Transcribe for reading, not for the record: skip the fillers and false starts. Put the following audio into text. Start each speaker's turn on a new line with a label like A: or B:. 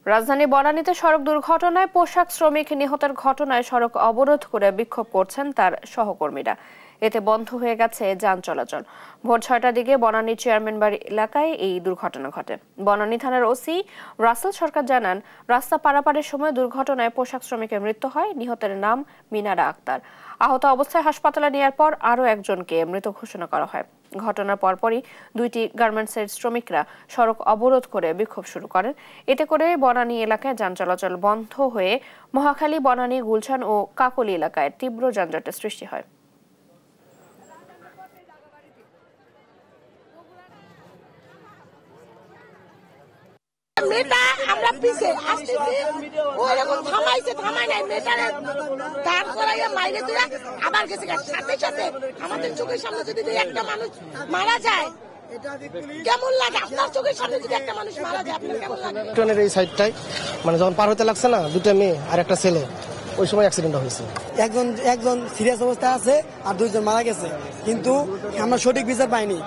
A: রাজধানী বনানীতে সড়ক দুর্ঘটনায় পোশাক শ্রমিক নিহতের ঘটনায় সড়ক অবরোধ করে বিক্ষোভ করছেন তার সহকর্মীরা। এতে বন্ধ হয়ে গেছে যান চলাচল। ভোর 6টার দিকে বনানী চেয়ারম্যান বাড়ি এলাকায় এই দুর্ঘটনা ঘটে। বনানী থানার ওসি রাসেল সরকার জানান, রাস্তা পারাপারের সময় দুর্ঘটনায় পোশাক শ্রমিকের মৃত্যু হয়। নিহতের নাম মিনারা আক্তার। আহত অবস্থায় হাসপাতালে নেওয়ার পর আরও একজনকে মৃত ঘোষণা করা হয়। ঘটনার পরপরই দুইটি গার্মেন্টসের শ্রমিকরা সড়ক অবরোধ করে বিক্ষোভ শুরু করেন। এতে করে বনানী এলাকায় যান চলাচল বন্ধ হয়ে মহাখালী, বনানী, গুলশান ও কাকলী এলাকায় তীব্র যানজটের সৃষ্টি হয়।
B: মেয়েটা আমরা পিছে আসতেছি, ওইরকম থামাইছে, থামাই নাই, মেয়েটারে দাঁড় করাইয়া মাইরে দিয়ে আবার গেছে। সাথে সাথে আমাদের চোখের সামনে যদি একটা মানুষ মারা যায় কেমন লাগে? আপনার চোখের সামনে যদি একটা মানুষ মারা যায় আপনার কেমন লাগে?
C: ট্রেনের এই সাইডটাই মানে যখন পার হতে লাগছে না, দুটা মেয়ে আর একটা ছেলে, ওই সময় অ্যাক্সিডেন্ট হয়েছে।
D: একজন সিরিয়াস অবস্থায় আছে আর দুইজন মারা গেছে, কিন্তু আমরা সঠিক বিচার পাইনি।